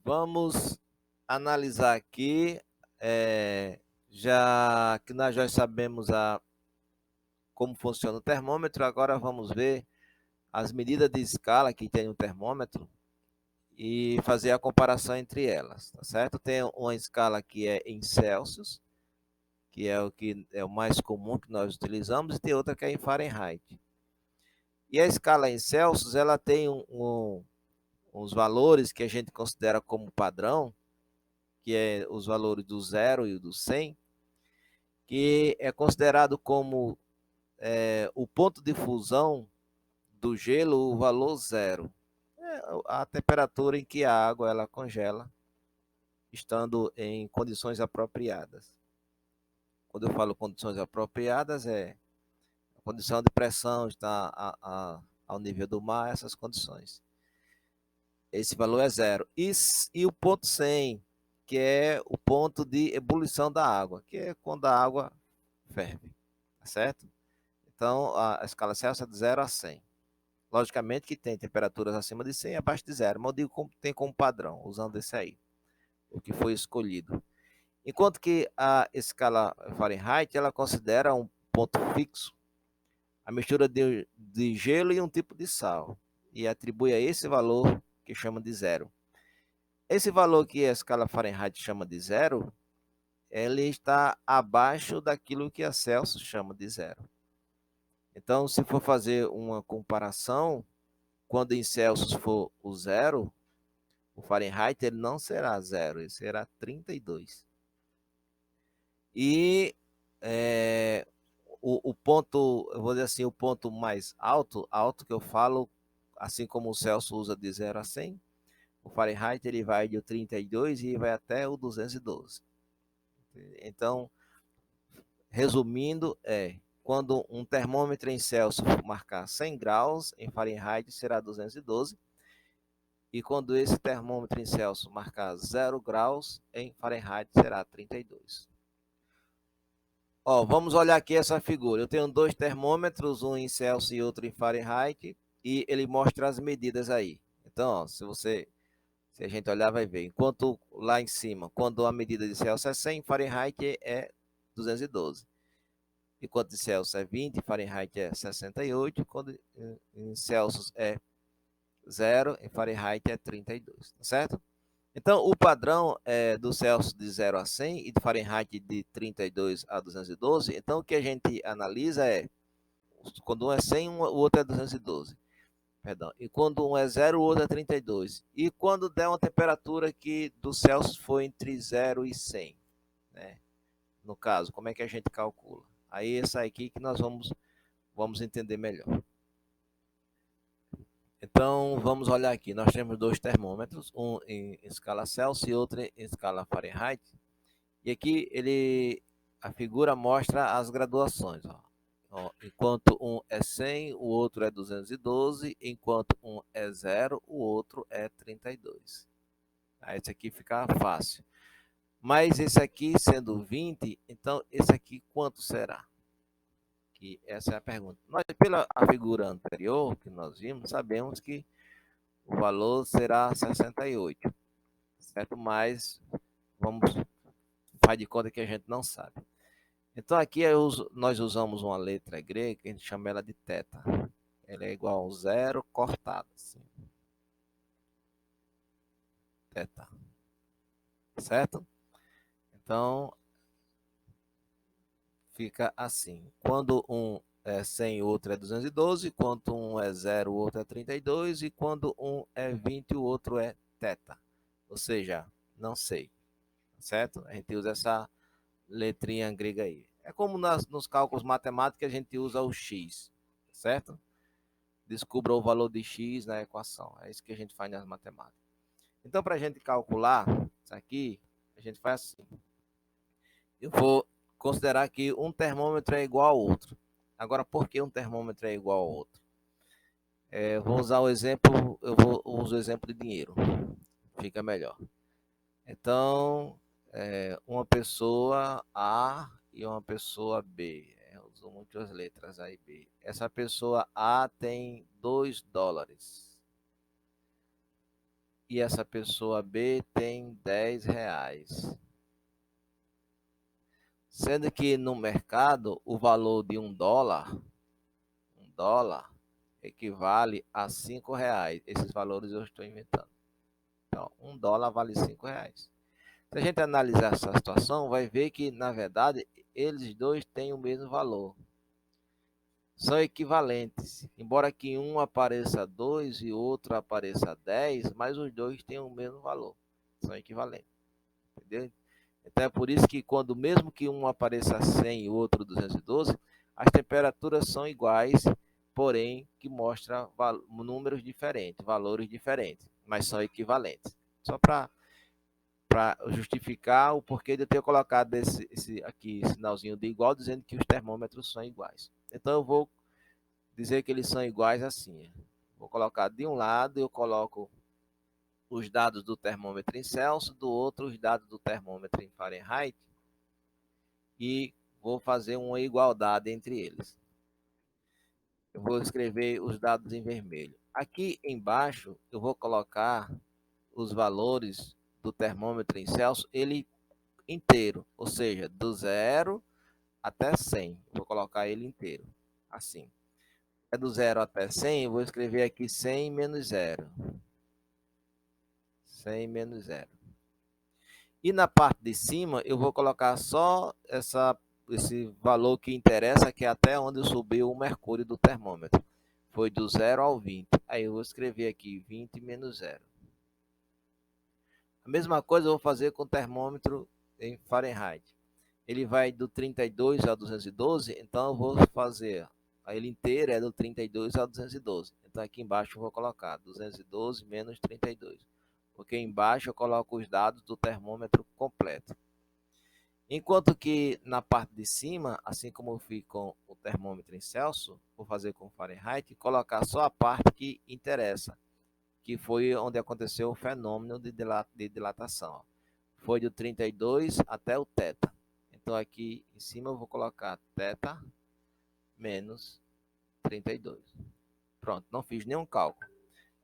Vamos analisar aqui, já que nós já sabemos como funciona o termômetro, agora vamos ver as medidas de escala que tem no termômetro e fazer a comparação entre elas, tá certo? Tem uma escala que é em Celsius, que é o mais comum que nós utilizamos, e tem outra que é em Fahrenheit. E a escala em Celsius, ela tem uns valores que a gente considera como padrão, que é os valores do 0 e do 100, que é considerado como o ponto de fusão do gelo, o valor zero. É a temperatura em que a água ela congela, estando em condições apropriadas. Quando eu falo condições apropriadas, é a condição de pressão está ao nível do mar, essas condições. Esse valor é zero. E o ponto 100, que é o ponto de ebulição da água, que é quando a água ferve, tá certo? Então, a escala Celsius é de 0 a 100. Logicamente que tem temperaturas acima de 100 e abaixo de zero, mas eu digo como, tem como padrão, usando esse aí, o que foi escolhido. Enquanto que a escala Fahrenheit, ela considera um ponto fixo, a mistura de gelo e um tipo de sal, e atribui a esse valor que chama de zero. Esse valor que a escala Fahrenheit chama de zero, ele está abaixo daquilo que a Celsius chama de zero. Então, se for fazer uma comparação, quando em Celsius for o zero, o Fahrenheit ele não será zero, ele será 32. E o ponto, eu vou dizer assim, o ponto mais alto que eu falo, assim como o Celsius usa de 0 a 100, o Fahrenheit ele vai de 32 e vai até o 212. Então, resumindo, quando um termômetro em Celsius marcar 100 graus, em Fahrenheit será 212. E quando esse termômetro em Celsius marcar 0 graus, em Fahrenheit será 32. Ó, vamos olhar aqui essa figura. Eu tenho dois termômetros, um em Celsius e outro em Fahrenheit, e ele mostra as medidas aí. Então, ó, se a gente olhar, vai ver. Enquanto lá em cima, quando a medida de Celsius é 100, Fahrenheit é 212. Enquanto de Celsius é 20, Fahrenheit é 68, quando em Celsius é 0, em Fahrenheit é 32, tá certo? Então, o padrão é do Celsius de 0 a 100 e de Fahrenheit de 32 a 212. Então, o que a gente analisa é, quando um é 100, o outro é 212. Perdão. E quando um é 0, o outro é 32. E quando der uma temperatura que do Celsius for entre 0 e 100, né? No caso, como é que a gente calcula? Aí, essa aqui que nós vamos entender melhor. Então, vamos olhar aqui. Nós temos dois termômetros, um em escala Celsius e outro em escala Fahrenheit. E aqui a figura mostra as graduações. Ó, enquanto um é 100, o outro é 212. Enquanto um é 0, o outro é 32. Aí esse aqui fica fácil. Mas esse aqui sendo 20, então esse aqui quanto será? Que essa é a pergunta. Nós, pela a figura anterior que nós vimos, sabemos que o valor será 68, certo? Mas vamos faz de conta que a gente não sabe. Então aqui nós usamos uma letra grega que a gente chama ela de teta. Ela é igual a zero cortado, assim. Teta, certo? Então fica assim. Quando um é 100, o outro é 212. Quando um é 0, o outro é 32. E quando um é 20, o outro é teta. Ou seja, não sei, certo? A gente usa essa letrinha grega aí. É como nos cálculos matemáticos a gente usa o x, certo? Descubra o valor de x na equação. É isso que a gente faz nas matemáticas. Então, para a gente calcular isso aqui, a gente faz assim. Eu vou considerar que um termômetro é igual ao outro. Agora, por que um termômetro é igual ao outro? Vou usar o exemplo, uso o exemplo de dinheiro. Fica melhor. Então, uma pessoa A e uma pessoa B. Eu uso muitas letras A e B. Essa pessoa A tem 2 dólares. e essa pessoa B tem R$ 10. Sendo que no mercado o valor de um dólar equivale a R$ 5. Esses valores eu estou inventando. Então, um dólar vale R$ 5. Se a gente analisar essa situação, vai ver que, na verdade, eles dois têm o mesmo valor. São equivalentes. Embora que um apareça 2 e outro apareça 10, mas os dois têm o mesmo valor. São equivalentes. Entendeu? Então é por isso que quando mesmo que um apareça 100 e o outro 212, as temperaturas são iguais, porém que mostra números diferentes, valores diferentes, mas são equivalentes. Só para justificar o porquê de eu ter colocado esse aqui sinalzinho de igual, dizendo que os termômetros são iguais. Então eu vou dizer que eles são iguais assim. Vou colocar de um lado, eu coloco os dados do termômetro em Celsius, do outro os dados do termômetro em Fahrenheit, e vou fazer uma igualdade entre eles. Eu vou escrever os dados em vermelho. Aqui embaixo eu vou colocar os valores do termômetro em Celsius, ele inteiro, ou seja, do 0 até 100. Vou colocar ele inteiro, assim. É do 0 até 100, eu vou escrever aqui 100 menos 0. 100 menos 0. E na parte de cima, eu vou colocar só esse valor que interessa, que é até onde subiu o mercúrio do termômetro. Foi do 0 ao 20. Aí eu vou escrever aqui 20 menos 0. A mesma coisa eu vou fazer com o termômetro em Fahrenheit. Ele vai do 32 ao 212, então eu vou fazer a ele inteiro é do 32 ao 212. Então aqui embaixo eu vou colocar 212 menos 32. Porque embaixo eu coloco os dados do termômetro completo. Enquanto que na parte de cima, assim como eu fiz com o termômetro em Celsius, vou fazer com Fahrenheit, colocar só a parte que interessa, que foi onde aconteceu o fenômeno de dilatação. Foi do 32 até o θ. Então aqui em cima eu vou colocar θ menos 32. Pronto, não fiz nenhum cálculo.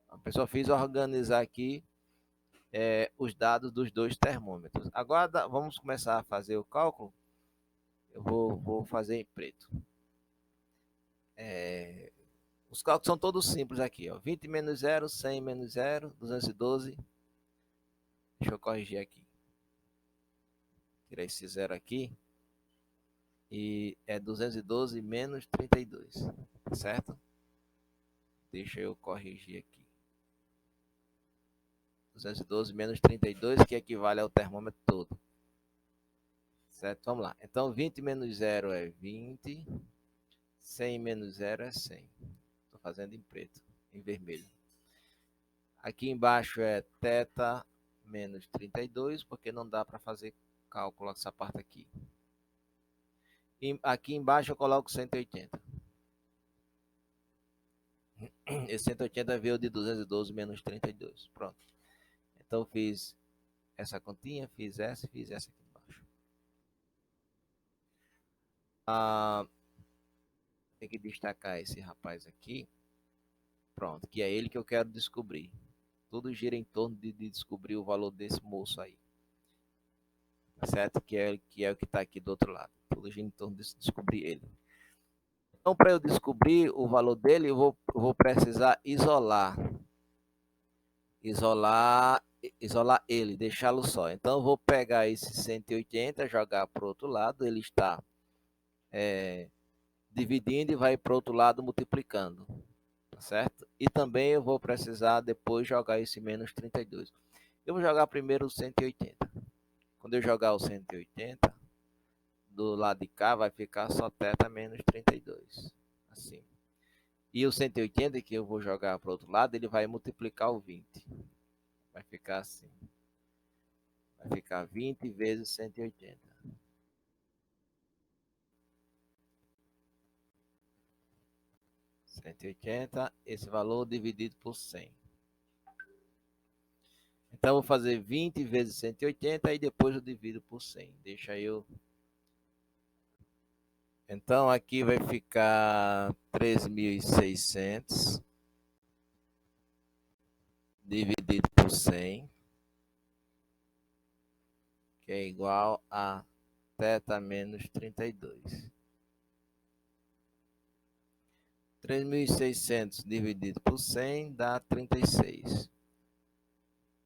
A pessoa fez organizar aqui os dados dos dois termômetros. Agora vamos começar a fazer o cálculo. Eu vou fazer em preto. Os cálculos são todos simples aqui. Ó. 20 menos 0, 100 menos 0, 212. Deixa eu corrigir aqui. Tirar esse 0 aqui. E é 212 menos 32. Certo? Deixa eu corrigir aqui. 212 menos 32, que equivale ao termômetro todo. Certo? Vamos lá. Então, 20 menos 0 é 20. 100 menos 0 é 100. Estou fazendo em preto, em vermelho. Aqui embaixo é θ menos 32, porque não dá para fazer cálculo essa parte aqui. E aqui embaixo eu coloco 180. Esse 180 veio de 212 menos 32. Pronto. Então fiz essa continha, fiz essa e fiz essa aqui embaixo. Tem que destacar esse rapaz aqui. Pronto, que é ele que eu quero descobrir. Tudo gira em torno de descobrir o valor desse moço aí. Certo? Que é o que está aqui do outro lado. Tudo gira em torno de descobrir ele. Então, para eu descobrir o valor dele, eu vou precisar isolar ele, deixá-lo só. Então, eu vou pegar esse 180, jogar para o outro lado, ele está dividindo e vai para o outro lado multiplicando, tá certo? E também eu vou precisar depois jogar esse menos 32. Eu vou jogar primeiro o 180. Quando eu jogar o 180, do lado de cá vai ficar só θ menos 32, assim. E o 180 que eu vou jogar para o outro lado, ele vai multiplicar o 20. Vai ficar assim. Vai ficar 20 vezes 180. 180, esse valor dividido por 100. Então, eu vou fazer 20 vezes 180 e depois eu divido por 100. Deixa eu... Então, aqui vai ficar 3.600 dividido por 100, que é igual a θ menos 32. 3.600 dividido por 100 dá 36.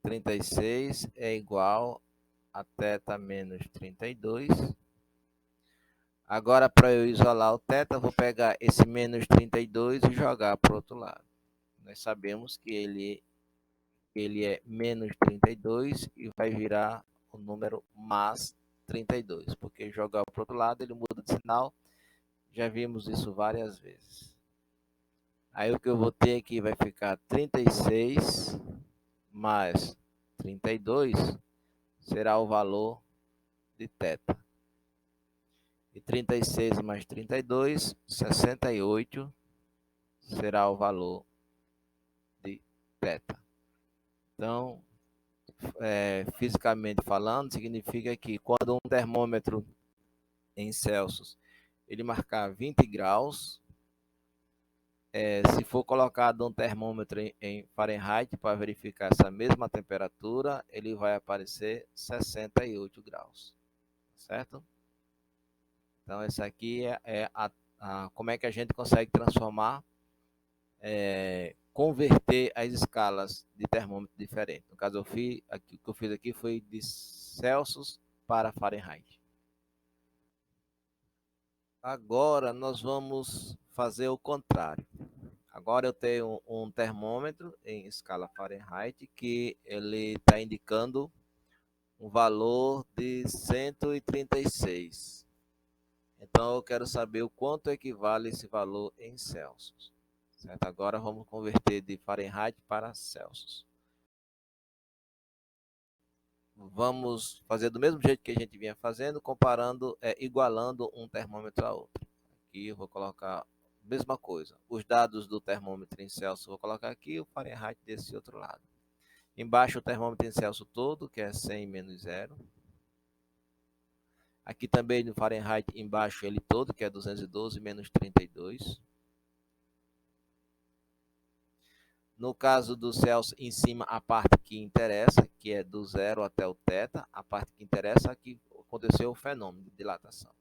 36 é igual a θ menos 32. Agora, para eu isolar o θ, vou pegar esse menos 32 e jogar para o outro lado. Nós sabemos que ele é menos 32 e vai virar o número mais 32, porque jogar para o outro lado ele muda de sinal. Já vimos isso várias vezes. Aí o que eu vou ter aqui vai ficar 36 mais 32 será o valor de θ. E 36 mais 32, 68 será o valor de θ. Então, fisicamente falando, significa que quando um termômetro em Celsius ele marcar 20 graus, se for colocado um termômetro em Fahrenheit para verificar essa mesma temperatura, ele vai aparecer 68 graus, certo? Então, essa aqui é como é que a gente consegue transformar, converter as escalas de termômetro diferente. No caso, o que eu fiz aqui foi de Celsius para Fahrenheit. Agora, nós vamos fazer o contrário. Agora eu tenho um termômetro em escala Fahrenheit que ele está indicando um valor de 136. Então eu quero saber o quanto equivale esse valor em Celsius. Certo? Agora vamos converter de Fahrenheit para Celsius. Vamos fazer do mesmo jeito que a gente vinha fazendo, comparando, igualando um termômetro a outro. Aqui eu vou colocar a mesma coisa. Os dados do termômetro em Celsius eu vou colocar aqui, o Fahrenheit desse outro lado. Embaixo o termômetro em Celsius todo, que é 100 menos 0. Aqui também no Fahrenheit, embaixo ele todo, que é 212 menos 32. No caso do Celsius, em cima a parte que interessa, que é do 0 até o θ, a parte que interessa é que aconteceu o fenômeno de dilatação.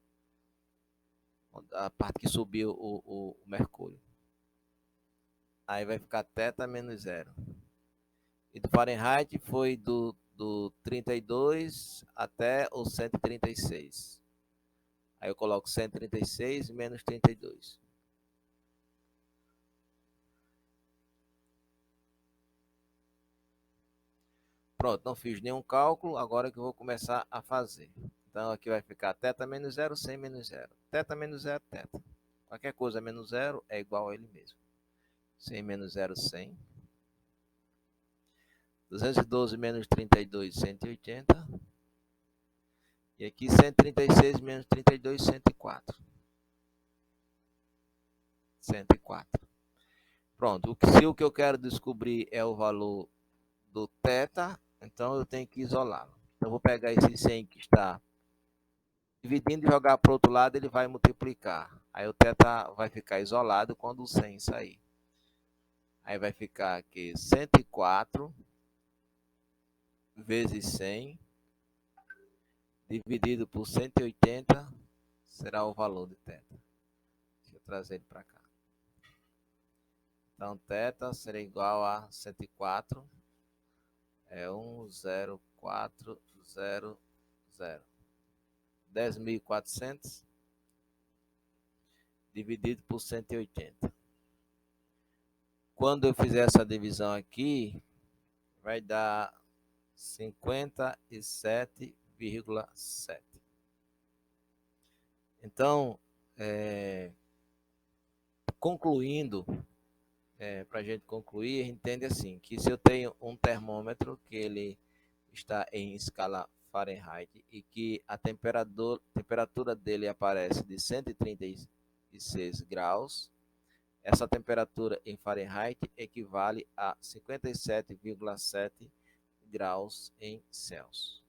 A parte que subiu o mercúrio. Aí vai ficar θ menos 0. E do Fahrenheit foi do 32 até o 136. Aí eu coloco 136 menos 32. Pronto, não fiz nenhum cálculo, agora que eu vou começar a fazer. Então aqui vai ficar θ menos 0, 100 menos 0. θ menos 0, θ. Qualquer coisa menos 0 é igual a ele mesmo. 100 menos 0, 100. 212 menos 32, 180. E aqui 136 menos 32, 104. 104. Pronto, se o que eu quero descobrir é o valor do θ, então eu tenho que isolá-lo. Então eu vou pegar esse 100 que está dividindo e jogar para o outro lado, ele vai multiplicar. Aí o θ vai ficar isolado quando o 100 sair. Aí vai ficar aqui 104 vezes 100 dividido por 180 será o valor de θ. Deixa eu trazer ele para cá. Então, θ será igual a 104, 10400, 10.400 dividido por 180. Quando eu fizer essa divisão aqui, vai dar 57,7. Então, concluindo, para a gente concluir, a gente entende assim, que se eu tenho um termômetro que ele está em escala Fahrenheit e que a temperatura dele aparece de 136 graus, essa temperatura em Fahrenheit equivale a 57,7 graus em Celsius.